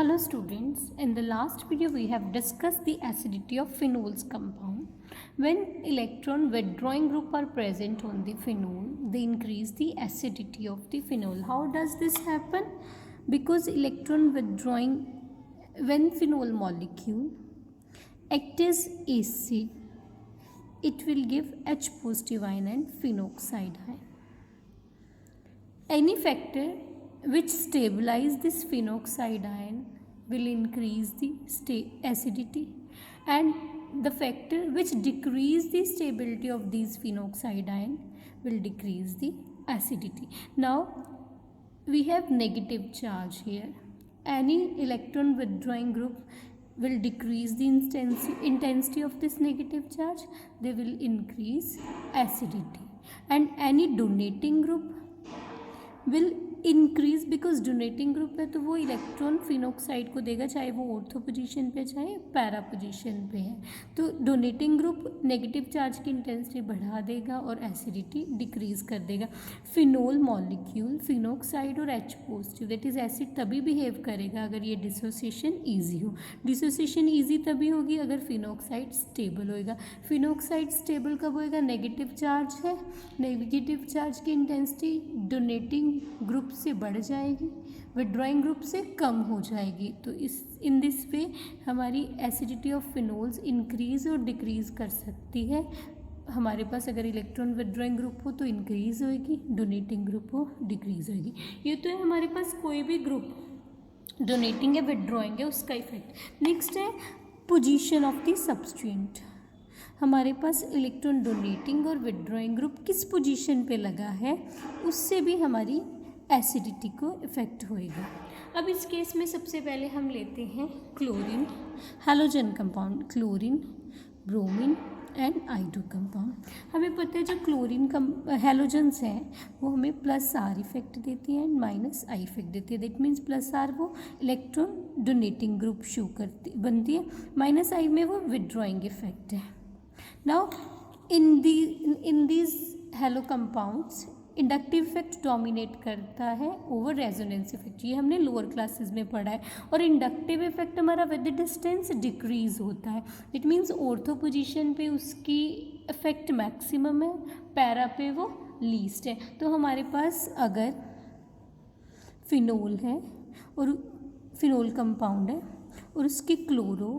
Hello students, in the last video we have discussed the acidity of phenols compound. When electron withdrawing group are present on the phenol, they increase the acidity of the phenol. How does this happen? Because electron withdrawing, when phenol molecule act as acid, it will give H positive ion and phenoxide ion. Any factor which stabilize this phenoxide ion will increase the acidity, and the factor which decrease the stability of these phenoxide ion will decrease the acidity. Now we have negative charge here. Any electron withdrawing group will decrease the intensity of this negative charge, they will increase acidity, and any donating group will increase because donating group है तो वो electron phenoxide को देगा, चाहे वो ortho position पे चाहे para position पे है. तो डोनेटिंग ग्रुप नेगेटिव चार्ज की इंटेंसिटी बढ़ा देगा और एसिडिटी डिक्रीज कर देगा. फिनोल मॉलिक्यूल फिनोक्साइड और H positive that is acid तभी बिहेव करेगा अगर ये डिसोसिएशन ईजी हो. डिसोसिएशन ईजी तभी होगी अगर फिनोक्साइड स्टेबल होएगा. फिनोक्साइड स्टेबल कब होएगा? नेगेटिव चार्ज है, नेगेटिव चार्ज की इंटेंसिटी डोनेटिंग ग्रुप से बढ़ जाएगी, विड्रॉइंग ग्रुप से कम हो जाएगी. तो इन दिस वे हमारी एसिडिटी ऑफ फिनोल्स इंक्रीज और डिक्रीज कर सकती है. हमारे पास अगर इलेक्ट्रॉन विड्रॉइंग ग्रुप हो तो इंक्रीज होएगी, डोनेटिंग ग्रुप हो डिक्रीज होएगी. ये तो है हमारे पास कोई भी ग्रुप डोनेटिंग है विड्रॉइंग है उसका इफेक्ट. नेक्स्ट है पोजीशन ऑफ द सब्सटेंट. हमारे पास इलेक्ट्रॉन डोनेटिंग और विड्रॉइंग ग्रुप किस पोजीशन पे लगा है उससे भी हमारी एसिडिटी को इफेक्ट होएगा. अब इस केस में सबसे पहले हम लेते हैं chlorine halogen compound, chlorine bromine and आइडो compound. हमें पता है जो क्लोरीन हैलोजन्स हैं वो हमें प्लस आर इफेक्ट देती है एंड माइनस आई इफेक्ट देती है. दैट मीन्स प्लस आर वो इलेक्ट्रॉन डोनेटिंग ग्रुप शो करती बनती है, माइनस आई में वो विड्रॉइंग इफेक्ट है. Now in these hello compounds inductive effect dominate करता है ओवर रेजोनेंस इफेक्ट. ये हमने लोअर क्लासेस में पढ़ा है. और इंडक्टिव इफेक्ट हमारा विद डिस्टेंस डिक्रीज होता है. इट मीन्स ऑर्थो पोजीशन पे उसकी इफेक्ट मैक्सिमम है, पैरा पे वो लीस्ट है. तो हमारे पास अगर फिनोल है और फिनोल कंपाउंड है और उसके क्लोरो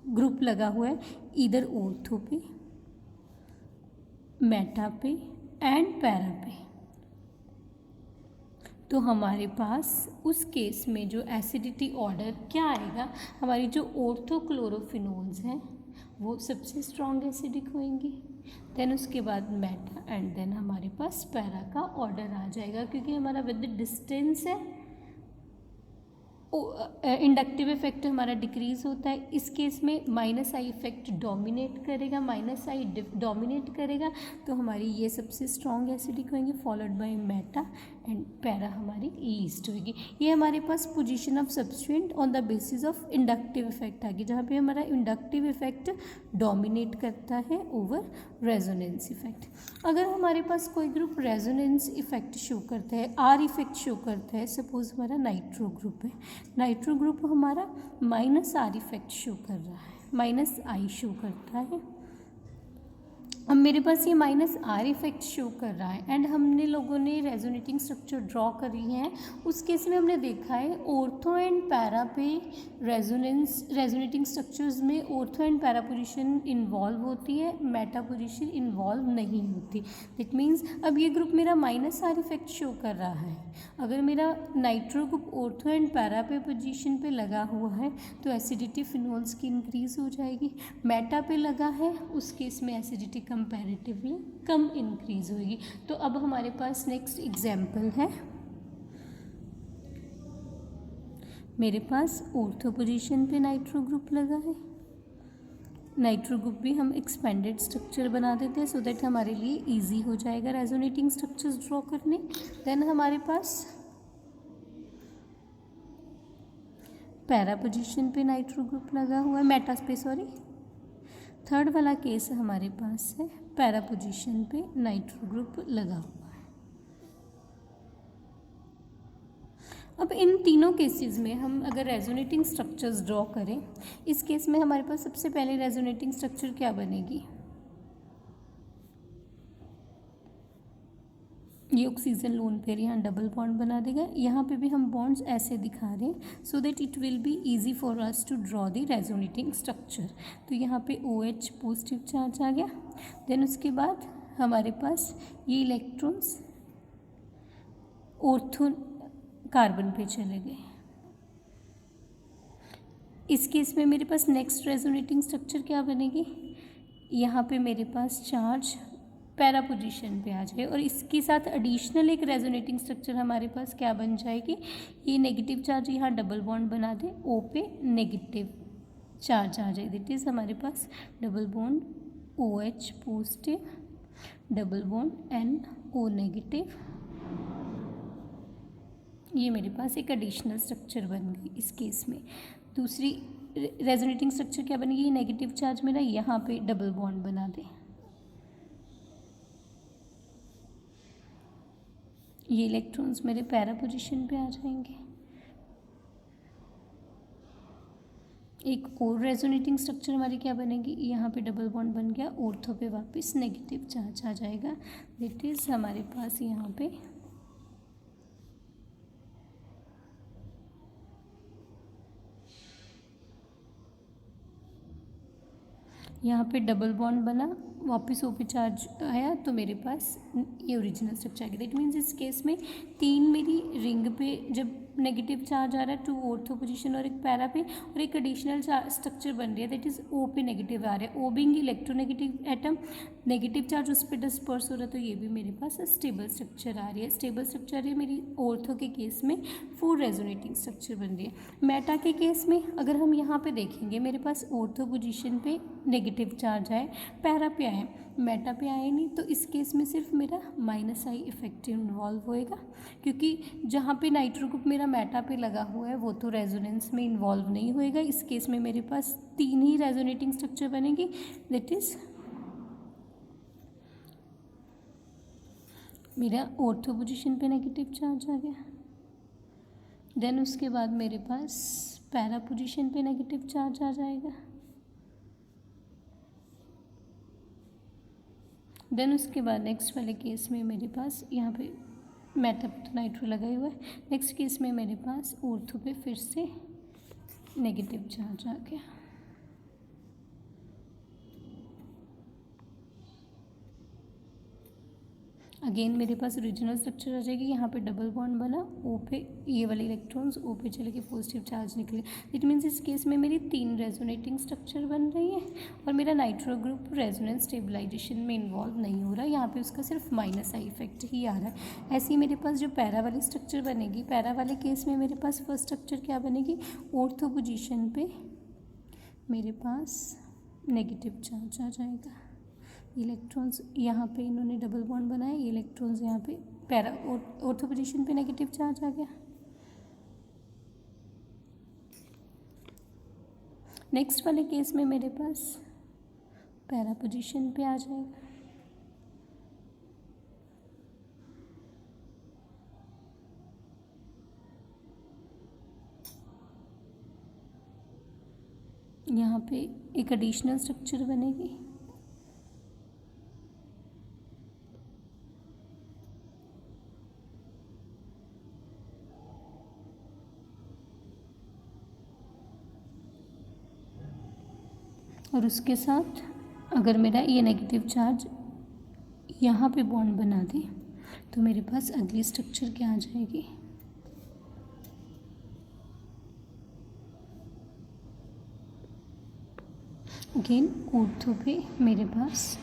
ग्रुप लगा हुआ है इधर ऑर्थो पे, मेटा पे एंड पैरा पे, तो हमारे पास उस केस में जो एसिडिटी ऑर्डर क्या आएगा, हमारी जो ऑर्थोक्लोरोफिनोल्स हैं वो सबसे स्ट्रॉन्ग एसिडिक होंगी, देन उसके बाद मेटा एंड देन हमारे पास पैरा का ऑर्डर आ जाएगा. क्योंकि हमारा विद डिस्टेंस है इंडक्टिव इफेक्ट हमारा डिक्रीज होता है. इस केस में माइनस आई इफेक्ट डोमिनेट करेगा, माइनस आई डोमिनेट करेगा तो हमारी ये सबसे स्ट्रॉन्ग एसिडिक होंगी, followed by meta and para हमारी लीस्ट होगी. ये हमारे पास position of substituent on the basis of inductive effect आ गई, जहाँ पे हमारा इंडक्टिव इफेक्ट डोमिनेट करता है ओवर रेजोनेंस इफेक्ट. अगर हमारे पास कोई ग्रुप रेजोनेंस इफेक्ट शो करता है, आर इफेक्ट शो करता है, सपोज हमारा नाइट्रो ग्रुप है, नाइट्रो ग्रुप हमारा माइनस आर इफेक्ट शो कर रहा है, माइनस आई शो करता है. अब मेरे पास ये माइनस आर इफेक्ट शो कर रहा है एंड हमने लोगों ने रेजोनेटिंग स्ट्रक्चर ड्रॉ करी है. उस केस में हमने देखा है ऑर्थो एंड पैरा पे रेजोनेटिंग स्ट्रक्चर्स में ortho and para position involve होती है, मेटा पोजीशन इन्वॉल्व नहीं होती. दैट मीन्स अब ये ग्रुप मेरा माइनस आर इफेक्ट शो कर रहा है. अगर मेरा nitro group ortho and para पे पोजीशन पे लगा हुआ है तो एसिडिटी फिनोल्स की इंक्रीज हो जाएगी. मेटा पे लगा है उस केस में एसिडिटी कंपैरेटिवली कम इंक्रीज होगी. तो अब हमारे पास नेक्स्ट एग्जाम्पल है, मेरे पास ऑर्थो पोजीशन पे नाइट्रो ग्रुप लगा है. नाइट्रो ग्रुप भी हम एक्सपेंडेड स्ट्रक्चर बना देते हैं सो दैट हमारे लिए इजी हो जाएगा रेजोनेटिंग स्ट्रक्चर्स ड्रॉ करने. देन हमारे पास पैरा पोजीशन पे नाइट्रो ग्रुप लगा हुआ है, मेटा पे सॉरी, थर्ड वाला केस हमारे पास है पैरा पोजीशन पे नाइट्रो ग्रुप लगा हुआ है. अब इन तीनों केसेस में हम अगर रेजोनेटिंग स्ट्रक्चर्स ड्रॉ करें, इस केस में हमारे पास सबसे पहले रेजोनेटिंग स्ट्रक्चर क्या बनेगी, ये ऑक्सीजन लोन पेयर यहाँ डबल बॉन्ड बना देगा। यहाँ पे भी हम बॉन्ड्स ऐसे दिखा रहे हैं so that it will be easy for us to draw the resonating structure. तो यहाँ पे OH पॉजिटिव चार्ज आ गया। देन उसके बाद हमारे पास ये इलेक्ट्रॉन्स ऑर्थो कार्बन पे चले गए। इस केस में मेरे पास नेक्स्ट रेजोनेटिंग स्ट्रक्चर क्या बनेगी, यहाँ पे मेरे पास चार्ज पैरा पोजीशन पे आ जाए और इसके साथ एडिशनल एक रेजोनेटिंग स्ट्रक्चर हमारे पास क्या बन जाएगी, ये नेगेटिव चार्ज यहाँ डबल बॉन्ड बना दे, O पे नेगेटिव चार्ज आ जाए। दैट इज़ हमारे पास double bond OH positive, double bond NO negative. ये मेरे पास एक एडिशनल स्ट्रक्चर बन गई इस केस में। दूसरी रेजोनेटिंग स्ट्रक्चर क्या बनेगी, नेगेटिव चार्ज मेरा यहाँ पे डबल बॉन्ड बना दे, ये इलेक्ट्रॉन्स मेरे पैरा पोजीशन पे आ जाएंगे। एक और रेजोनेटिंग स्ट्रक्चर हमारी क्या बनेगी, यहाँ पे डबल बॉन्ड बन गया, ऑर्थो पे वापस नेगेटिव चार्ज आ जाएगा। दैट इज़ हमारे पास यहाँ पे डबल बॉन्ड बना, वापस O पे चार्ज आया, तो मेरे पास ये ओरिजिनल स्ट्रक्चर आ गया। दैट मीन्स इस केस में तीन मेरी रिंग पे जब नेगेटिव चार्ज आ रहा है, 2 ऑर्थो पोजीशन और एक पैरा पे, और एक एडिशनल स्ट्रक्चर बन रही है दैट इज़ O पे नेगेटिव आ रहा है। O being electronegative atom, negative charge उस पर डिस्पर्स हो रहा है, तो ये भी मेरे पास स्टेबल स्ट्रक्चर आ रही है। स्टेबल स्ट्रक्चर है मेरी ऑर्थो के केस में, 4 रेजोनेटिंग स्ट्रक्चर बन रही है। मेटा के केस में अगर हम यहाँ पे देखेंगे, मेरे पास ऑर्थो पोजीशन पे नेगेटिव चार्ज आए, पैरा पे आए, मेटा पे आए नहीं, तो इस केस में सिर्फ मेरा -I इफेक्ट इन्वॉल्व होएगा, क्योंकि जहाँ पे नाइट्रो ग्रुप मेरा मेटा पे लगा हुआ है वो तो रेजोनेंस में इन्वॉल्व नहीं होएगा। इस केस में मेरे पास 3 ही रेजोनेटिंग स्ट्रक्चर बनेगी। दैट इज़ मेरा ऑर्थो पोजीशन पे नेगेटिव चार्ज आ गया। देन उसके बाद मेरे पास पैरा पोजीशन पे नेगेटिव चार्ज आ जाएगा। देन उसके बाद नेक्स्ट वाले केस में मेरे पास यहाँ पे मेटा पे तो नाइट्रो लगा हुआ है, नेक्स्ट केस में मेरे पास ऑर्थो पे फिर से नेगेटिव चार्ज आ गया। अगेन मेरे पास ओरिजिनल स्ट्रक्चर आ जाएगी, यहाँ पे डबल बॉन्ड बना, O पे ये वाले इलेक्ट्रॉन्स O पे चले के पॉजिटिव चार्ज निकले। इट मीन्स इस केस में मेरी 3 रेजोनेटिंग स्ट्रक्चर बन रही है और मेरा नाइट्रो ग्रुप रेजोनेंस स्टेबलाइजेशन में इन्वॉल्व नहीं हो रहा, यहाँ पे उसका सिर्फ -I इफेक्ट ही आ रहा है। ऐसे ही मेरे पास जो पैरा वाली स्ट्रक्चर बनेगी, पैरा वाले केस में मेरे पास फर्स्ट स्ट्रक्चर क्या बनेगी, ऑर्थो पोजीशन पे मेरे पास नेगेटिव चार्ज आ जाएगा। इलेक्ट्रॉन्स यहाँ पे इन्होंने डबल बॉन्ड बनाया, ये इलेक्ट्रॉन्स यहाँ पे पैरा ऑर्थो पोजीशन पे नेगेटिव चार्ज आ गया। नेक्स्ट वाले केस में मेरे पास पैरा पोजीशन पे आ जाएगा। यहाँ पे एक एडिशनल स्ट्रक्चर बनेगी, और उसके साथ अगर मेरा ये नेगेटिव चार्ज यहाँ पे बॉन्ड बना दे तो मेरे पास अगली स्ट्रक्चर क्या आ जाएगी, अगेन ऑर्थो पे मेरे पास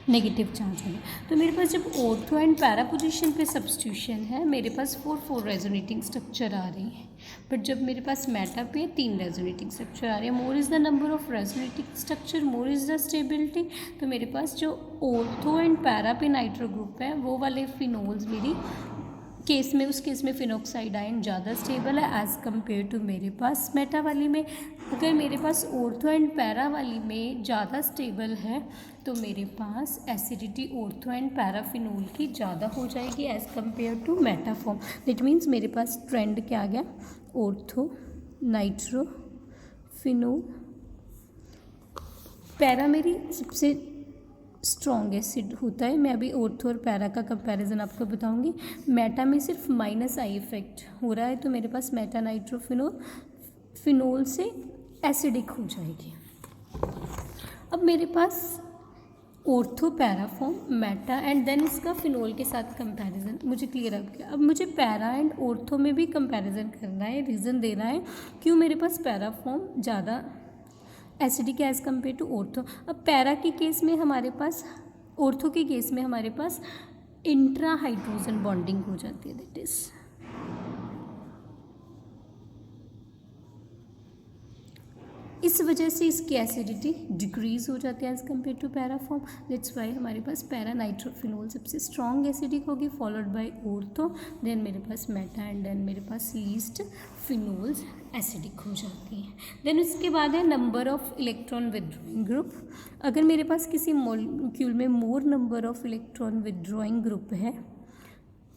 नेगेटिव चार्ज है। तो मेरे पास जब ऑर्थो एंड पैरा पोजीशन पे सब्स्टिट्यूशन है, मेरे पास 4 रेजोनेटिंग स्ट्रक्चर आ रही हैं, बट जब मेरे पास मेटा पे 3 रेजोनेटिंग स्ट्रक्चर आ रहे हैं, मोर is the number of resonating structure, more is the stability. तो मेरे पास जो ऑर्थो एंड पैरा पे नाइट्रो ग्रुप है, वो वाले फिनोल्स मेरी केस में, उस केस में फिनोक्साइड आयन ज़्यादा स्टेबल है एज़ कम्पेयर टू मेरे पास मेटा वाली में। अगर मेरे पास ऑर्थो एंड पैरा वाली में ज़्यादा स्टेबल है तो मेरे पास acidity ortho and para phenol की ज़्यादा हो जाएगी as compare to meta form. That means मेरे पास ट्रेंड क्या आ गया, ऑर्थो नाइट्रो फिनोल। पैरा मेरी सबसे स्ट्रॉन्ग एसिड होता है। मैं अभी ऑर्थो और पैरा का कंपैरिजन आपको बताऊंगी। मेटा में सिर्फ माइनस आई इफेक्ट हो रहा है तो मेरे पास मेटा नाइट्रोफिनोल फिनोल से एसिडिक हो जाएगी। अब मेरे पास ortho para form meta and then इसका फिनोल के साथ कंपैरिजन मुझे क्लियर हो गया। अब मुझे पैरा एंड ऑर्थो में भी कंपैरिजन करना है, रीज़न देना है क्यों मेरे पास पैरा फॉर्म ज़्यादा acidic as compared to ortho. अब पैरा के केस में हमारे पास, ऑर्थो के केस में हमारे पास इंट्रा हाइड्रोजन बॉन्डिंग हो जाती है। दैट इज इस वजह से इसकी एसिडिटी डिक्रीज हो जाती है as compared to para form. That's why हमारे पास पैरा नाइट्रोफिनोल सबसे स्ट्रॉन्ग एसिडिक होगी, फॉलोड बाय ऑर्थो, देन मेरे पास मेटा एंड देन मेरे पास लीस्ट फिनोल्स एसिडिक हो जाती हैं। देन उसके बाद है number of electron withdrawing group. अगर मेरे पास किसी मॉलिक्यूल में more number of electron withdrawing group है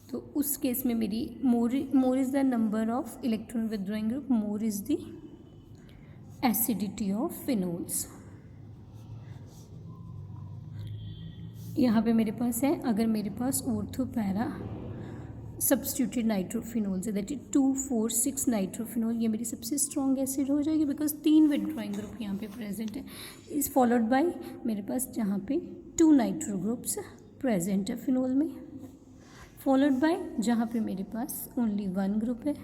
तो उस केस में मेरी more is the number of electron withdrawing group, more is the acidity of phenols. यहाँ पे मेरे पास है, अगर मेरे पास ऑर्थो पैरा सब्स्टिट्यूटेड नाइट्रोफिनोल से दैट इज 2,4,6 नाइट्रोफिनोल, ये मेरी सबसे स्ट्रॉन्ग एसिड हो जाएगी बिकॉज 3 विदड्रॉइंग ग्रुप यहाँ पे प्रेजेंट है। इस फॉलोड बाय मेरे पास जहाँ पे 2 नाइट्रो ग्रुप्स प्रेजेंट है फिनोल में, फॉलोड बाय जहाँ पे मेरे पास ओनली 1 ग्रुप है,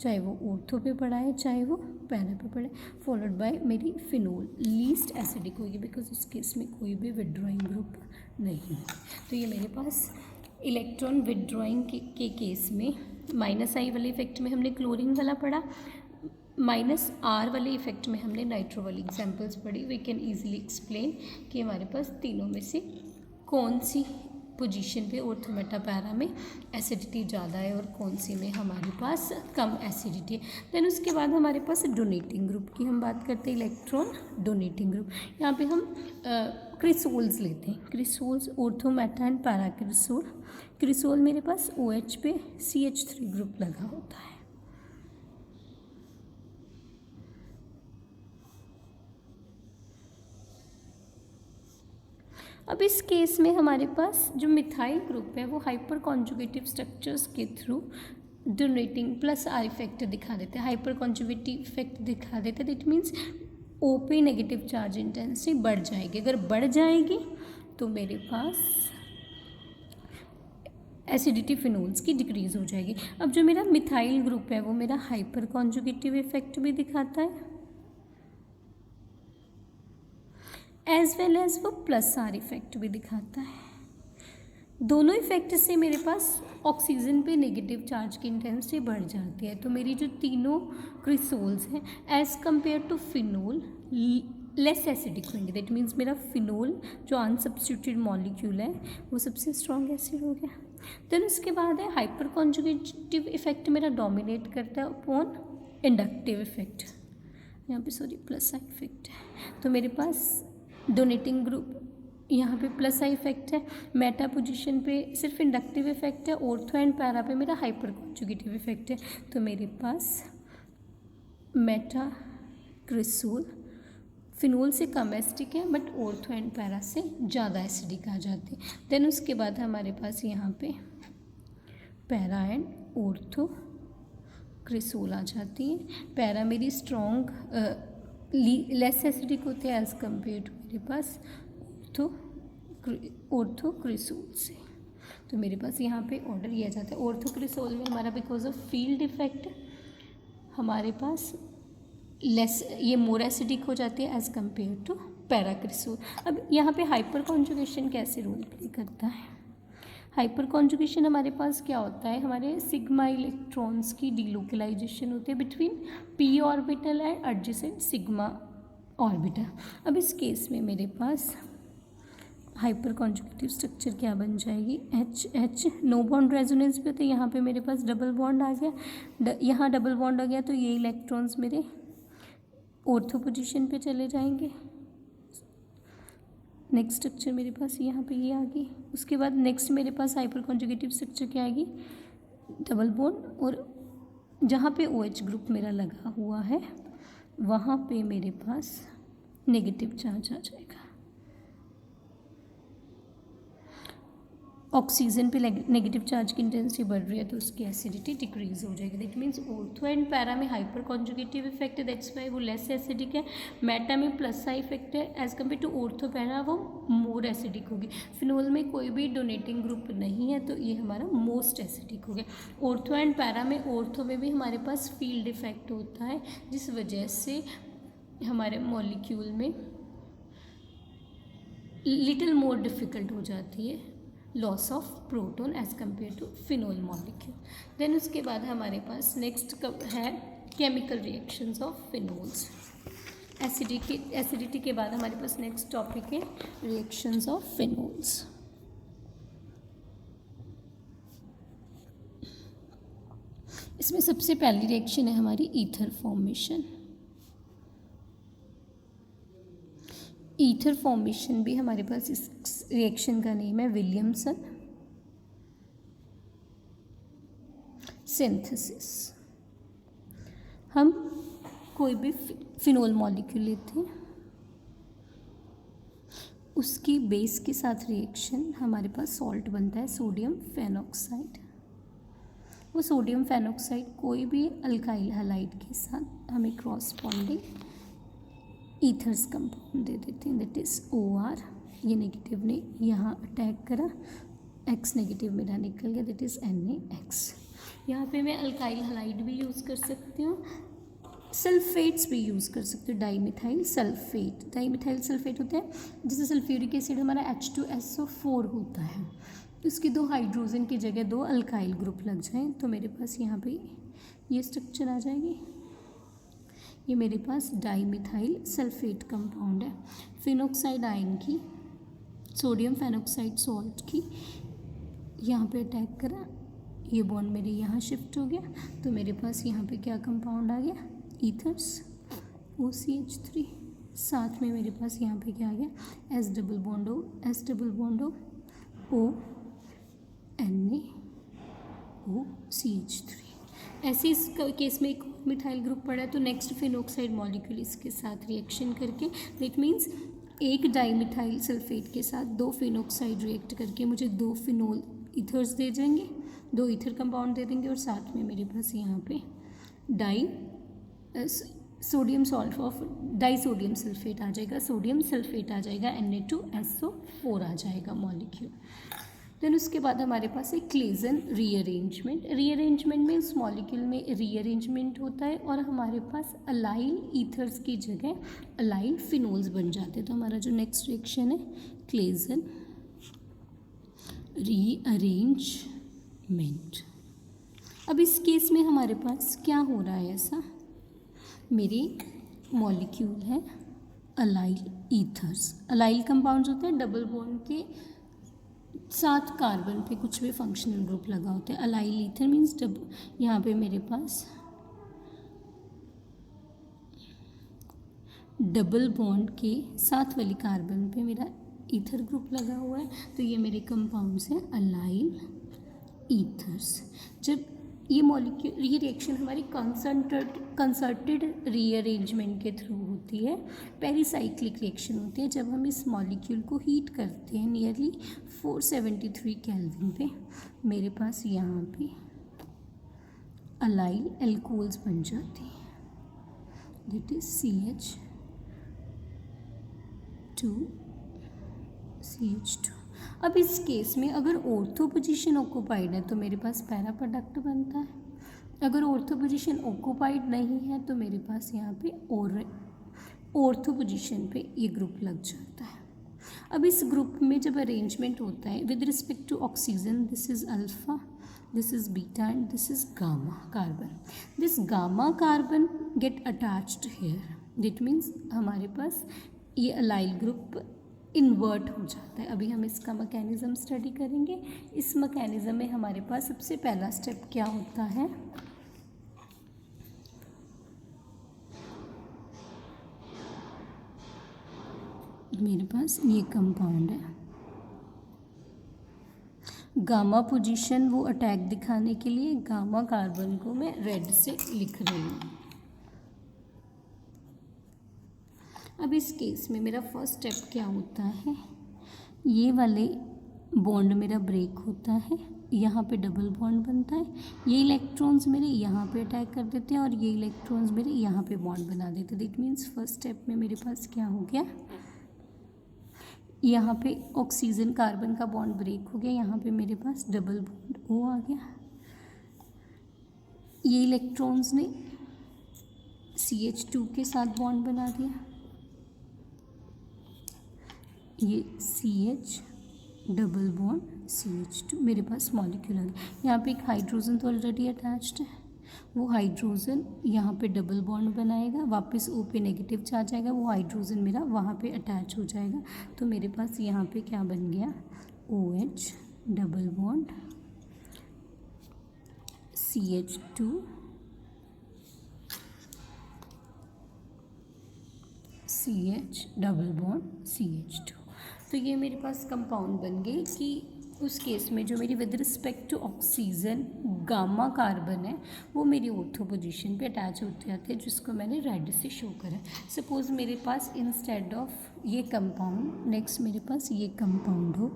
चाहे वो ऑर्थो पे पड़ा है चाहे वो पैरा पे पड़े, फॉलोड बाय मेरी फिनोल लीस्ट एसिडिक होगी बिकॉज उस केस में कोई भी विदड्रॉइंग ग्रुप नहीं है। तो ये मेरे पास इलेक्ट्रॉन विदड्रॉइंग के केस में माइनस आई वाले इफेक्ट में हमने क्लोरीन वाला पढ़ा, माइनस आर वाले इफेक्ट में हमने नाइट्रो वाली एग्जाम्पल्स पढ़ी। वी कैन ईजिली एक्सप्लेन कि हमारे पास तीनों में से कौन सी पोजीशन पे ऑर्थो मेटा पैरा में एसिडिटी ज़्यादा है और कौन सी में हमारे पास कम एसिडिटी है। देन उसके बाद हमारे पास डोनेटिंग ग्रुप की हम बात करते हैं, इलेक्ट्रॉन डोनेटिंग ग्रुप। यहाँ पे हम क्रिसोल्स लेते हैं, cresols ortho meta and para cresol. Cresol मेरे पास OH पे CH3 ग्रुप लगा होता है। अब इस केस में हमारे पास जो मिथाइल ग्रुप है वो हाइपर कॉन्जुगेटिव स्ट्रक्चर्स के through donating plus R effect दिखा देते हैं, हाइपर कॉन्जुगेटिव इफेक्ट दिखा देते हैं। दैट मीन्स ओ पे नेगेटिव चार्ज इंटेंसिटी बढ़ जाएगी। अगर बढ़ जाएगी तो मेरे पास एसिडिटी फिनोल्स की डिक्रीज हो जाएगी। अब जो मेरा मिथाइल ग्रुप है वो मेरा हाइपर कॉन्जुगेटिव इफेक्ट भी दिखाता है एज वेल एज वो प्लस आर इफेक्ट भी दिखाता है। दोनों इफेक्ट से मेरे पास ऑक्सीजन पे नेगेटिव चार्ज की इंटेंसिटी बढ़ जाती है। तो मेरी जो तीनों क्रिसोल्स हैं as compared to phenol less acidic होंगे। दैट मीन्स मेरा फिनोल जो अनसब्स्टिट्यूटेड मॉलिक्यूल है वो सबसे स्ट्रॉन्ग एसिड हो गया। देन उसके बाद है हाइपर कॉन्जुगेटिव इफेक्ट मेरा डोमिनेट करता है अपॉन इंडक्टिव इफेक्ट, यहाँ पे सॉरी प्लस आई इफेक्ट है। तो मेरे पास डोनेटिंग ग्रुप यहाँ पे प्लस आई इफेक्ट है, मेटा पोजीशन पे सिर्फ इंडक्टिव इफेक्ट है, ऑर्थो एंड पैरा पे मेरा हाइपर कॉन्जुगेटिव इफेक्ट है। तो मेरे पास मेटा क्रिसोल फिनोल से कम एसिडिक है बट ऑर्थो एंड पैरा से ज़्यादा एसिडिक आ जाती है। देन उसके बाद हमारे पास यहाँ पे पैरा एंड ऑर्थो क्रिसोल आ जाती है। पैरा मेरी स्ट्रॉन्ग लेस एसिडिक होते हैं एज कम्पेयर टू मेरे पास ऑर्थो क्रिसोल से। तो मेरे पास यहाँ पे ऑर्डर किया जाता है ऑर्थो क्रिसोल में हमारा बिकॉज ऑफ फील्ड इफेक्ट हमारे पास लेस ये मोर एसिडिक हो जाती है as compared to para cresol. अब यहाँ पे हाइपर कॉन्जुगेशन कैसे रोल प्ले करता है? हाइपर कॉन्जुगेशन हमारे पास क्या होता है, हमारे सिग्मा इलेक्ट्रॉन्स की डीलोकलाइजेशन होती है between P orbital and adjacent sigma orbital. अब इस केस में मेरे पास हाइपर कॉन्जुगेटिव स्ट्रक्चर क्या बन जाएगी, H H, no bond resonance पे, तो यहाँ पे मेरे पास डबल बॉन्ड आ गया, यहाँ डबल बॉन्ड आ गया, तो ये इलेक्ट्रॉन्स मेरे ऑर्थो पोजीशन पे चले जाएंगे। नेक्स्ट स्ट्रक्चर मेरे पास यहाँ पे ये आ गई। उसके बाद नेक्स्ट मेरे पास हाइपर कॉन्जुगेटिव स्ट्रक्चर क्या आएगी, डबल बॉन्ड, और जहाँ पे OH ग्रुप मेरा लगा हुआ है वहाँ पे मेरे पास नेगेटिव चार्ज आ जाएगा। ऑक्सीजन पे नेगेटिव चार्ज की इंटेंसिटी बढ़ रही है तो उसकी एसिडिटी डिक्रीज हो जाएगी। That means ortho and para में हाइपर कॉन्जुगेटिव इफेक्ट है, दैट्स वाई वो लेस एसिडिक है। मेटा में प्लस सा इफेक्ट है, as compared to ortho para वो मोर एसिडिक होगी। फिनोल में कोई भी डोनेटिंग ग्रुप नहीं है तो ये हमारा मोस्ट एसिडिक हो गया। ऑर्थो एंड पैरा में, ऑर्थो में भी हमारे पास फील्ड इफेक्ट होता है जिस वजह से हमारे मॉलिक्यूल में लिटिल मोर डिफ़िकल्ट हो जाती है loss of proton as compared to phenol molecule. Then उसके बाद हमारे पास नेक्स्ट है chemical reactions of phenols. Acidity के बाद हमारे पास नेक्स्ट टॉपिक है रिएक्शंस ऑफ फिनोल्स। इसमें सबसे पहली रिएक्शन है हमारी ईथर फॉर्मेशन। ईथर फॉर्मेशन भी हमारे पास इस रिएक्शन का नेम है विलियमसन सिंथेसिस। हम कोई भी फिनोल मॉलिक्यूल लेते हैं, उसकी बेस के साथ रिएक्शन हमारे पास सॉल्ट बनता है सोडियम फेनॉक्साइड। वो सोडियम फेनॉक्साइड कोई भी अल्काइल हैलाइड के साथ हमें क्रॉसपॉन्डिंग ईथर्स कंपाउंड दे देते हैं, दैट इज़ OR। ये नेगेटिव ने यहाँ अटैक करा, X नेगेटिव मेरा निकल गया, दैट इज़ NaX। यहाँ पे मैं अल्काइल हैलाइड भी यूज़ कर सकती हूँ, सल्फेट्स भी यूज़ कर सकते हो, डाईमिथाइल सल्फेट। डाईमिथाइल सल्फेट होता है जिससे सल्फ्यूरिक एसिड हमारा H2SO4 होता है, उसकी 2 हाइड्रोजन की जगह 2 अल्काइल ग्रुप लग जाएँ तो मेरे पास यहाँ पे ये स्ट्रक्चर आ जाएगी। ये मेरे पास डाईमिथाइल सल्फेट कंपाउंड है। फिनॉक्साइड आयन की, सोडियम फेनॉक्साइड सॉल्ट की यहाँ पे अटैक करा, ये बॉन्ड मेरे यहाँ शिफ्ट हो गया तो मेरे पास यहाँ पे क्या कंपाउंड आ गया, ईथर्स OCH3। साथ में मेरे पास यहाँ पे क्या आ गया, S double bond O NaOCH3। ऐसे इस केस में एक मिथाइल ग्रुप पड़ा है तो नेक्स्ट फिनॉक्साइड मॉलिक्यूल इसके साथ रिएक्शन करके, दैट मीन्स एक डाईमिथाइल सल्फेट के साथ 2 फिनॉक्साइड रिएक्ट करके मुझे 2 फिनोल ईथर्स दे जाएंगे, 2 ईथर कंपाउंड दे देंगे और साथ में मेरे पास यहाँ पे सोडियम सल्फेट आ जाएगा, सोडियम सल्फेट आ जाएगा, Na2SO4 आ जाएगा मॉलिक्यूल। देन उसके बाद हमारे पास है क्लेजन रीअरेंजमेंट में उस मॉलिक्यूल में रीअरेंजमेंट होता है और हमारे पास अलाइल ईथर्स की जगह अलाइल फिनोल्स बन जाते हैं। तो हमारा जो नेक्स्ट रिएक्शन है क्लेजन रीअरेंजमेंट। अब इस केस में हमारे पास क्या हो रहा है, ऐसा मेरी मॉलिक्यूल है अलाइल ईथर्स। अलाइल कंपाउंड्स होते हैं डबल बॉन्ड के साथ कार्बन पे कुछ भी फंक्शनल ग्रुप लगा होता है। अलाइल ईथर मीन्स यहाँ पे मेरे पास डबल बॉन्ड के साथ वाली कार्बन पे मेरा ईथर ग्रुप लगा हुआ है तो ये मेरे कंपाउंड्स हैं अलाइल ईथर्स। जब ये मॉलिक्यूल, ये रिएक्शन हमारी कंसर्टेड रीअरेंजमेंट के थ्रू होती है, पेरिसाइक्लिक रिएक्शन होती है। जब हम इस मॉलिक्यूल को हीट करते हैं नियरली 473 केल्विन पे, मेरे पास यहाँ पे अलाइल एल्कोहल्स बन जाती हैं, दैट इज CH2। अब इस केस में अगर ऑर्थो पोजीशन ऑक्यूपाइड है तो मेरे पास पैरा प्रोडक्ट बनता है, अगर ऑर्थो पोजीशन ऑक्यूपाइड नहीं है तो मेरे पास यहाँ पे ऑर्थो पोजीशन पे ये ग्रुप लग जाता है। अब इस ग्रुप में जब अरेंजमेंट होता है with respect to oxygen, this is alpha, this is beta and this is gamma carbon. This gamma carbon get attached here, that means हमारे पास ये अलाइल ग्रुप इन्वर्ट हो जाता है। अभी हम इसका मैकेनिज़्म स्टडी करेंगे। इस मैकेनिज़्म में हमारे पास सबसे पहला स्टेप क्या होता है, मेरे पास ये कंपाउंड है, गामा पोजीशन वो अटैक दिखाने के लिए गामा कार्बन को मैं रेड से लिख रही हूँ। अब इस केस में मेरा फर्स्ट स्टेप क्या होता है, ये वाले बॉन्ड मेरा ब्रेक होता है, यहाँ पे डबल बॉन्ड बनता है, ये इलेक्ट्रॉन्स मेरे यहाँ पे अटैक कर देते हैं और ये इलेक्ट्रॉन्स मेरे यहाँ पे बॉन्ड बना देते हैं। दैट मीन्स फर्स्ट स्टेप में मेरे पास क्या हो गया, यहाँ पे ऑक्सीजन कार्बन का बॉन्ड ब्रेक हो गया, यहाँ पे मेरे पास डबल बॉन्ड ओ आ गया, ये इलेक्ट्रॉन्स ने CH2 के साथ बॉन्ड बना दिया, ये CH डबल बॉन्ड CH2 मेरे पास मॉलिक्यूल आ गया। यहाँ पे एक हाइड्रोजन तो ऑलरेडी अटैच्ड है, वो हाइड्रोजन यहाँ पे डबल बॉन्ड बनाएगा, वापस O पे नेगेटिव चार्ज आएगा, वो हाइड्रोजन मेरा वहाँ पे अटैच हो जाएगा। तो मेरे पास यहाँ पे क्या बन गया, OH double bond CH2 CH double bond CH2। तो ये मेरे पास कंपाउंड बन गई कि उस केस में जो मेरी with respect to oxygen gamma carbon है वो मेरी ऑर्थो पोजीशन पे अटैच होते जाते हैं, जिसको मैंने रेड से शो करा। सपोज मेरे पास इंस्टेड ऑफ ये कंपाउंड नेक्स्ट मेरे पास ये कंपाउंड हो,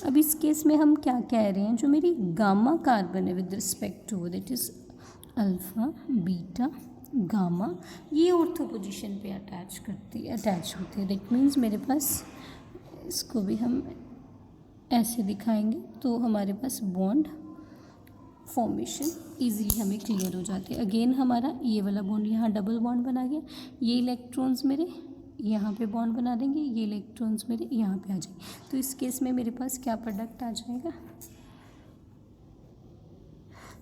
अब इस केस में हम क्या कह रहे हैं, जो मेरी गामा कार्बन है with respect to that is alpha beta gamma, ये ऑर्थो पोजीशन पे अटैच होते हैं। दैट मीन्स मेरे पास इसको भी हम ऐसे दिखाएंगे तो हमारे पास बॉन्ड फॉर्मेशन इजीली हमें क्लियर हो जाती है। अगेन हमारा ये वाला बॉन्ड यहाँ डबल बॉन्ड बना गया, ये इलेक्ट्रॉन्स मेरे यहाँ पे बॉन्ड बना देंगे, ये इलेक्ट्रॉन्स मेरे यहाँ पे आ जाएंगे। तो इस केस में मेरे पास क्या प्रोडक्ट आ जाएगा,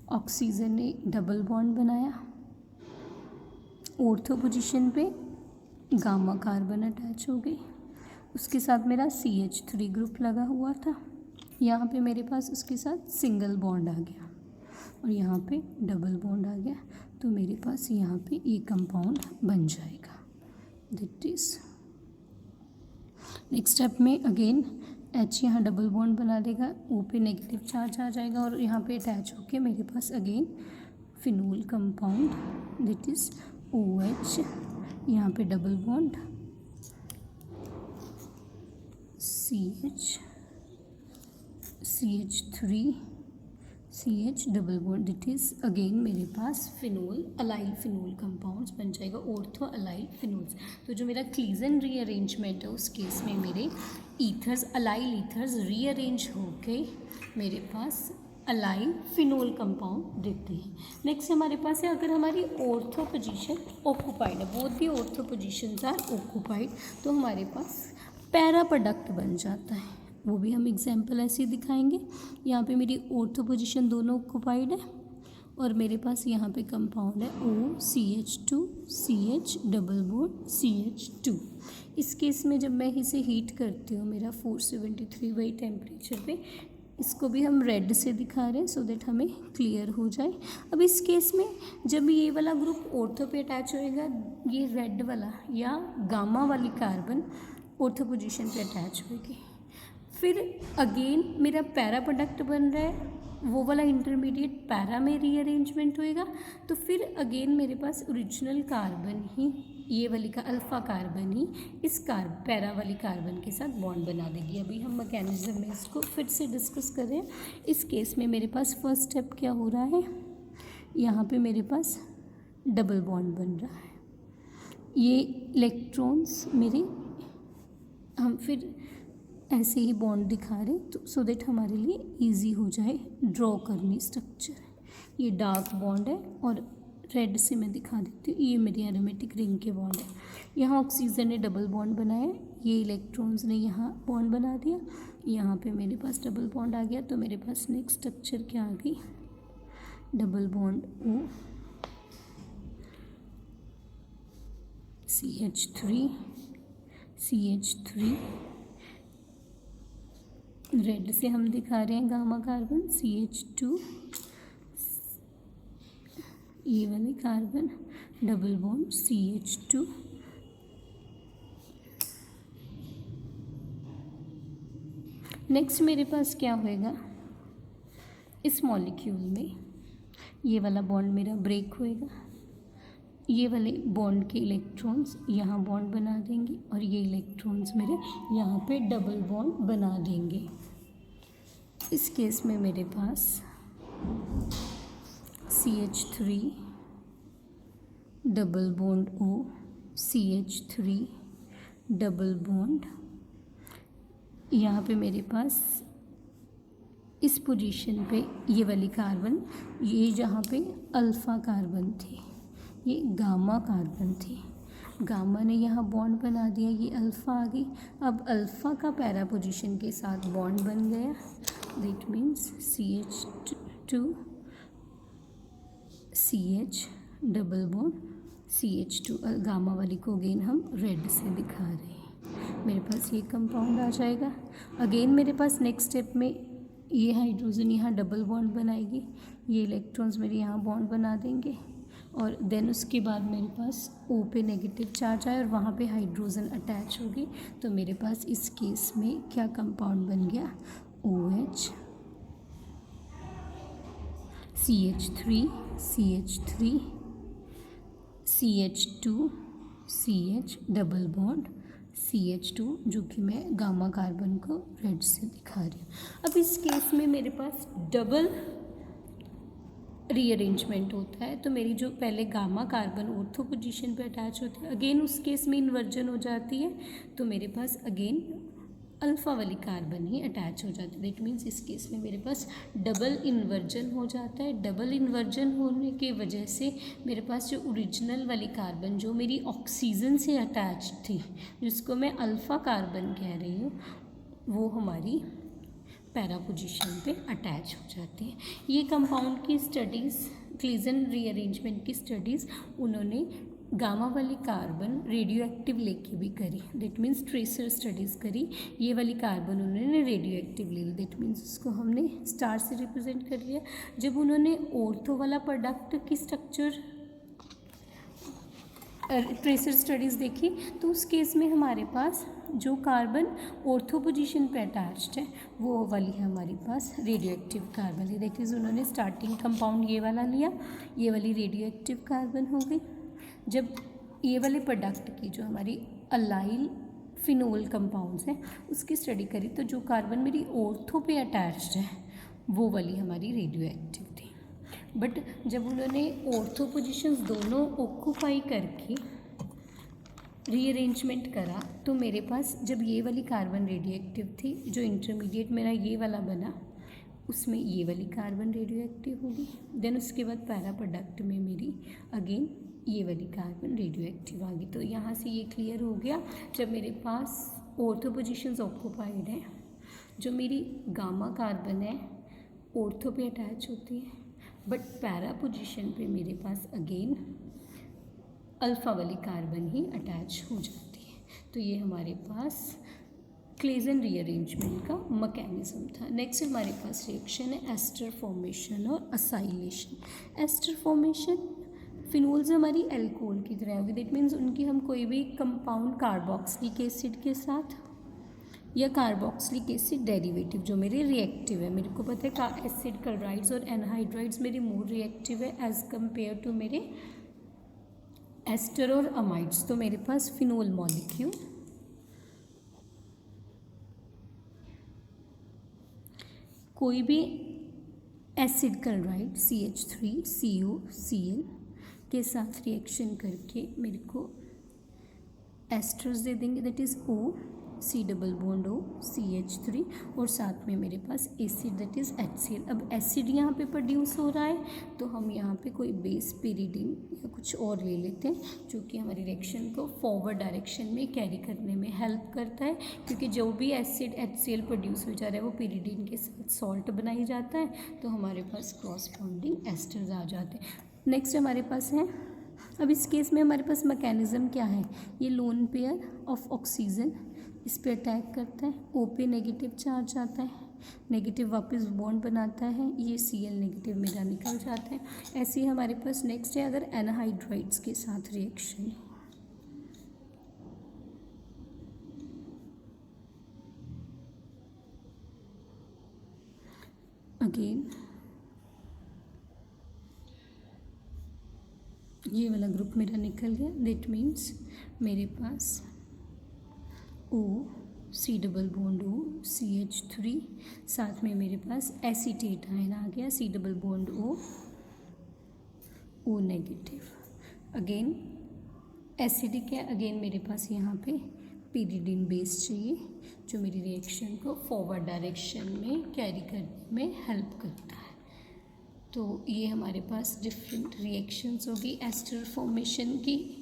ऑक्सीजन ने डबल बॉन्ड बनाया, ऑर्थो पोजीशन पे गामा कार्बन अटैच हो गई, उसके साथ मेरा CH3 ग्रुप लगा हुआ था, यहाँ पे मेरे पास उसके साथ सिंगल बॉन्ड आ गया और यहाँ पे डबल बॉन्ड आ गया। तो मेरे पास यहाँ पे ये कंपाउंड बन जाएगा। दैट इज नेक्स्ट स्टेप में अगेन H यहाँ डबल बॉन्ड बना देगा, O पे नेगेटिव चार्ज आ जाएगा और यहाँ पे अटैच होके मेरे पास again phenol compound that is OH, यहाँ पे double bond CH3 CH double bond that is again मेरे पास फिनोल अलाइल फिनोल कंपाउंड्स बन जाएगा, ऑर्थो अलाइल फिनोल्स। तो जो मेरा क्लीजन रीअरेंजमेंट है उस केस में मेरे ईथर्स अलाइल ईथर्स रीअरेंज होके मेरे पास अलाइल फिनोल कंपाउंड देते हैं। नेक्स्ट हमारे पास है, अगर हमारी ऑर्थो पोजीशन ऑक्यूपाइड है, both the ortho positions are occupied, तो हमारे पास पैरा प्रोडक्ट बन जाता है। वो भी हम एग्जाम्पल ऐसे दिखाएंगे। यहाँ पे मेरी ऑर्थो पोजीशन दोनों ऑक्यूपाइड है और मेरे पास यहाँ पे कंपाउंड है OCH2 CH double bond CH2। इस केस में जब मैं इसे हीट करती हूँ मेरा 473 वही टेम्परेचर पे, इसको भी हम रेड से दिखा रहे हैं सो दैट हमें क्लियर हो जाए। अब इस केस में जब ये वाला ग्रुप ऑर्थो पे अटैच होएगा, ये रेड वाला या गामा वाली कार्बन ऑर्थो पोजीशन पे अटैच होएगी, फिर अगेन मेरा पैरा प्रोडक्ट बन रहा है, वो वाला इंटरमीडिएट पैरा में रीअरेंजमेंट होएगा, तो फिर अगेन मेरे पास ओरिजिनल कार्बन ही ये वाली का अल्फ़ा कार्बन ही इस पैरा वाली कार्बन के साथ बॉन्ड बना देगी। अभी हम मैकेनिज्म में इसको फिर से डिस्कस करें। इस केस में मेरे पास फर्स्ट स्टेप क्या हो रहा है, यहाँ पे मेरे पास डबल बॉन्ड बन रहा है, ये इलेक्ट्रॉन्स मेरे हम फिर ऐसे ही बॉन्ड दिखा रहे तो सो दैट हमारे लिए इजी हो जाए ड्रॉ करनी स्ट्रक्चर। ये डार्क बॉन्ड है और रेड से मैं दिखा देती हूँ, ये मेरी एरोमेटिक रिंग के बॉन्ड है। यहाँ ऑक्सीजन ने डबल बॉन्ड बनाया, ये इलेक्ट्रॉन्स ने यहाँ बॉन्ड बना दिया, यहाँ पे मेरे पास डबल बॉन्ड आ गया, तो मेरे पास नेक्स्ट स्ट्रक्चर क्या आ गई, double bond O, CH3, CH3, red से हम दिखा रहे हैं गामा कार्बन, CH2, ये वाले carbon, double bond CH2, next मेरे पास क्या होएगा, इस मॉलिक्यूल में ये वाला बॉन्ड मेरा ब्रेक होएगा, ये वाले बॉन्ड के इलेक्ट्रॉन्स यहाँ बॉन्ड बना देंगे और ये इलेक्ट्रॉन्स मेरे यहाँ पे डबल बॉन्ड बना देंगे। इस केस में मेरे पास CH3 double bond O, CH3 double bond, यहाँ पे मेरे पास इस पोजीशन पे ये वाली कार्बन, ये जहाँ पे अल्फ़ा कार्बन थे ये गामा कार्बन थे, गामा ने यहाँ बॉन्ड बना दिया, ये अल्फ़ा आ गई। अब अल्फ़ा का पैरा पोजीशन के साथ बॉन्ड बन गया, that means CH2 CH double bond CH2, gamma वाली को अगेन हम रेड से दिखा रहे हैं। मेरे पास ये कंपाउंड आ जाएगा। अगेन मेरे पास नेक्स्ट स्टेप में ये हाइड्रोजन यहाँ डबल बॉन्ड बनाएगी, ये इलेक्ट्रॉन्स मेरे यहाँ बॉन्ड बना देंगे और देन उसके बाद मेरे पास O पे नेगेटिव चार्ज आए और वहाँ पे हाइड्रोजन अटैच होगी, तो मेरे पास इस केस में क्या कंपाउंड बन गया, OH, CH3 CH3 CH2 CH double bond CH2, जो कि मैं गामा कार्बन को रेड से दिखा रही हूँ। अब इस केस में मेरे पास डबल रीअरेंजमेंट होता है, तो मेरी जो पहले गामा कार्बन ऑर्थो पोजीशन पे अटैच होती है, अगेन उस केस में इन्वर्जन हो जाती है, तो मेरे पास अगेन अल्फ़ा वाली कार्बन ही अटैच हो जाती है। दैट मीन्स इस केस में मेरे पास डबल इन्वर्जन हो जाता है। डबल इन्वर्जन होने की वजह से मेरे पास जो ओरिजिनल वाली कार्बन जो मेरी ऑक्सीजन से अटैच थी, जिसको मैं अल्फ़ा कार्बन कह रही हूँ, वो हमारी पैरा पोजीशन पे अटैच हो जाती है। ये कंपाउंड की स्टडीज़, क्लीजन रीअरेंजमेंट की स्टडीज़ उन्होंने गामा वाली कार्बन रेडियो एक्टिव लेके भी करी, दैट मीन्स ट्रेसर स्टडीज़ करी। ये वाली कार्बन उन्होंने रेडियो एक्टिव ले ली, दैट मीन्स उसको हमने स्टार से रिप्रेजेंट कर लिया। जब उन्होंने ऑर्थो वाला प्रोडक्ट की स्ट्रक्चर ट्रेसर स्टडीज़ देखी, तो उस केस में हमारे पास जो कार्बन ऑर्थो पोजीशन पे अटैच्ड है वो वाली है हमारे पास रेडियो एक्टिव कार्बन है। दैट इज़ उन्होंने स्टार्टिंग कंपाउंड ये वाला लिया, ये वाली रेडियो एक्टिव कार्बन हो गई। जब ये वाले प्रोडक्ट की जो हमारी अलाइल फिनोल कंपाउंड्स हैं उसकी स्टडी करी, तो जो कार्बन मेरी ऑर्थो पे अटैच्ड है वो वाली हमारी रेडियो एक्टिव थी। बट जब उन्होंने ऑर्थो पोजीशंस दोनों ऑक्यूपाई करके रीअरेंजमेंट करा, तो मेरे पास जब ये वाली कार्बन रेडियो एक्टिव थी, जो इंटरमीडिएट मेरा ये वाला बना उसमें ये वाली कार्बन रेडियो एक्टिव होगी। देन उसके बाद पैरा प्रोडक्ट में मेरी अगेन ये वाली कार्बन रेडियो एक्टिव आ गई। तो यहाँ से ये क्लियर हो गया, जब मेरे पास ऑर्थो पोजीशंस ऑक्यूपाइड हैं, जो मेरी गामा कार्बन है ऑर्थो पे अटैच होती है, बट पैरा पोजीशन पे मेरे पास अगेन अल्फ़ा वाली कार्बन ही अटैच हो जाती है। तो ये हमारे पास क्लेजन रीअरेंजमेंट का मैकेनिज्म था। नेक्स्ट हमारे पास रिएक्शन है एस्टर फॉर्मेशन और असाइलेशन। एस्टर फॉर्मेशन, फिनोल्स हमारी एल्कोहल की तरह होगी, दैट मीन्स उनकी हम कोई भी कंपाउंड कार्बोक्सिलिक एसिड के साथ या कार्बोक्सिलिक एसिड डेरिवेटिव जो मेरे रिएक्टिव है, मेरे को पता है का एसिड क्लोराइड्स और एनहाइड्राइड्स मेरे मोर रिएक्टिव है एज कम्पेयर टू मेरे एस्टर और अमाइड्स। तो मेरे पास फिनोल मॉलिक्यूल कोई भी एसिड क्लोराइड CH3COCl के साथ रिएक्शन करके मेरे को एस्टर्स दे देंगे, that is O, C double bond O CH3 और साथ में मेरे पास एसिड दैट इज़ HCl। अब एसिड यहाँ पे प्रोड्यूस हो रहा है तो हम यहाँ पे कोई बेस पिरिडीन या कुछ और ले लेते हैं जो कि हमारी रिएक्शन को फॉरवर्ड डायरेक्शन में कैरी करने में हेल्प करता है, क्योंकि जो भी एसिड HCl प्रोड्यूस हो जा रहा है वो पिरिडीन के साथ सॉल्ट बनाई जाता है, तो हमारे पास क्रॉसपॉन्डिंग एस्टर्स आ जाते हैं। नेक्स्ट हमारे पास है, अब इस केस में हमारे पास मैकेनिज्म क्या है, ये लोन पेयर ऑफ ऑक्सीजन इस पे अटैक करता है, O पे नेगेटिव चार्ज आता है, नेगेटिव वापस बॉन्ड बनाता है, ये Cl नेगेटिव मेरा निकल जाता है। ऐसे ही हमारे पास नेक्स्ट है अगर एनहाइड्राइड्स के साथ रिएक्शन, अगेन ये वाला ग्रुप मेरा निकल गया, दैट मीन्स मेरे पास O C double bond O CH3 साथ में मेरे पास एसीटेट आयन आ गया, C double bond O negative. Again acidic है, अगेन मेरे पास यहाँ पे पिरिडीन बेस चाहिए जो मेरी रिएक्शन को फॉरवर्ड डायरेक्शन में कैरी करने में हेल्प करता है। तो ये हमारे पास डिफरेंट रिएक्शंस होगी एस्टर फॉर्मेशन की।